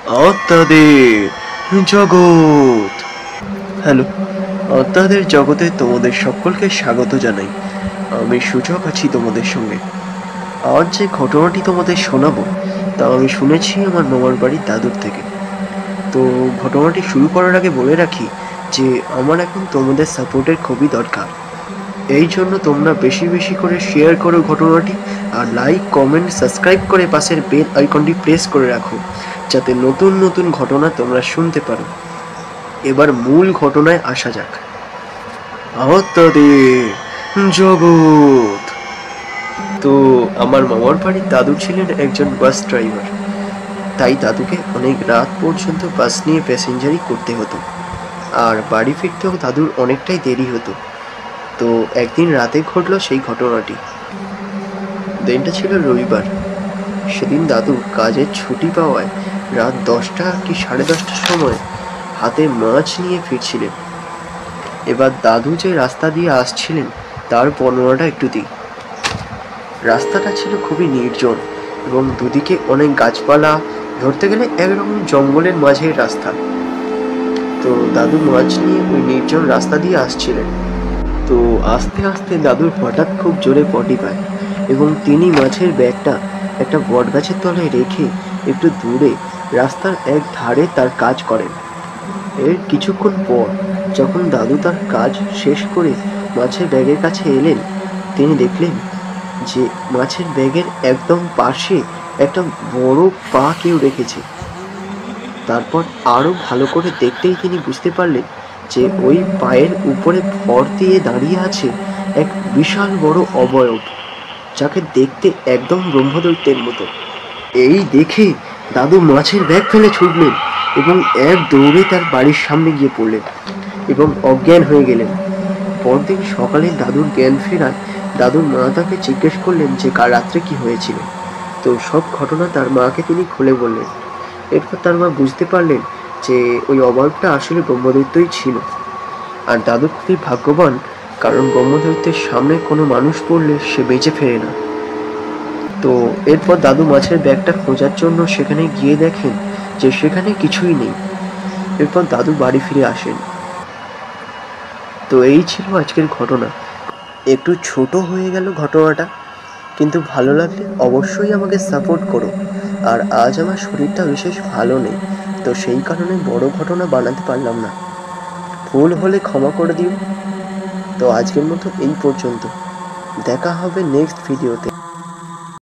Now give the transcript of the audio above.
আত্মাদের জগৎ। হ্যালো, আত্মাদের জগতে তোমাদের সকলকে স্বাগত জানাই। আমি সূচক আছি তোমাদের সঙ্গে। আজ যে ঘটনাটি তোমাদের শোনাবো তা আমি শুনেছি আমার মামার বাড়ির দাদুর থেকে। তো ঘটনাটি শুরু করার আগে বলে রাখি যে আমার এখন তোমাদের সাপোর্টের খুবই দরকার। এই জন্য তোমরা বেশি বেশি করে শেয়ার করো ঘটনাটি, আর লাইক, কমেন্ট, সাবস্ক্রাইব করে পাশের বেল আইকনটি প্রেস করে রাখো, যাতে নতুন নতুন ঘটনা তোমরা শুনতে পারো। এবার মূল ঘটনায় আসা যাক। আত্মাদের জগৎ। তো আমার মামার বাড়ির দাদু ছিলেন একজন বাস ড্রাইভার। তাই দাদুকে অনেক রাত পর্যন্ত বাস নিয়ে প্যাসেঞ্জারি করতে হতো, আর বাড়ি ফিরতেও দাদুর অনেকটাই দেরি হতো। তো একদিন রাতে ঘটলো সেই ঘটনাটি। দিনটা ছিল রবিবার। সেদিন দাদু কাজের ছুটি পাওয়ায় রাত 10টা কি 10:30টার সময় হাতে মাছ নিয়ে ফিরছিলেন। এবার দাদু যে রাস্তা দিয়ে আসছিলেন তার বর্ণনাটা একটু দিই। রাস্তাটা ছিল খুবই নির্জন এবং দুদিকে অনেক গাছপালা, ধরতে গেলে একরকম জঙ্গলের মাঝের রাস্তা। তো দাদু মাছ নিয়ে ওই নির্জন রাস্তা দিয়ে আসছিলেন। তো আস্তে আস্তে দাদুর হঠাৎ খুব জোরে পটি পায় এবং তিনি মাছের ব্যাগটা একটা বটগাছের তলায় রেখে একটু দূরে রাস্তার এক ধারে তার কাজ করেন। এর কিছুক্ষণ পর যখন দাদু তার কাজ শেষ করে মাছের ব্যাগের কাছে এলেন, তিনি দেখলেন যে মাছের ব্যাগের একদম পাশে একটা বড় পা কেউ রেখেছে। তারপর আরও ভালো করে দেখতেই তিনি বুঝতে পারলেন যে ওই পায়ের উপরে ভর দিয়ে দাঁড়িয়ে আছে এক বিশাল বড় অবয়ব, যাকে দেখতে একদম ব্রহ্মদৈত্যের মতো। এই দেখে দাদু মাছের ব্যাগ ফেলে ছুটলেন এবং এক দৌড়ে তার বাড়ির সামনে গিয়ে পড়লেন এবং অজ্ঞান হয়ে গেলেন। পরদিন সকালে দাদুর জ্ঞান ফেরায় দাদুর মা তাকে জিজ্ঞেস করলেন যে কাল রাত্রে কি হয়েছিল। তো সব ঘটনা তার মাকে তিনি খুলে বললেন। এরপর তার মা বুঝতে পারলেন যে ওই অবয়বটা আসলে ব্রহ্মদৈত্যই ছিল। আর দাদু খুবই ভাগ্যবান, কারণ ব্রহ্মদৈত্যের সামনে কোনো মানুষ পড়লে সে বেঁচে ফেরে না। তো এরপর দাদু মাছের ব্যাগটা খোঁজার জন্য সেখানে গিয়ে দেখেন যে সেখানে কিছুই নেই। এরপর দাদু বাড়ি ফিরে আসেন। তো এই ছিল আজকের ঘটনা। একটু ছোট হয়ে গেল ঘটনাটা, কিন্তু ভালো লাগলে অবশ্যই আমাকে সাপোর্ট করো। আর আজ আমার শরীরটা বিশেষ ভালো নেই, তো সেই কারণে বড় ঘটনা বানাতে পারলাম না। ভুল হলে ক্ষমা করে দিও। তো আজকের মতো এই পর্যন্ত। দেখা হবে নেক্সট ভিডিওতে।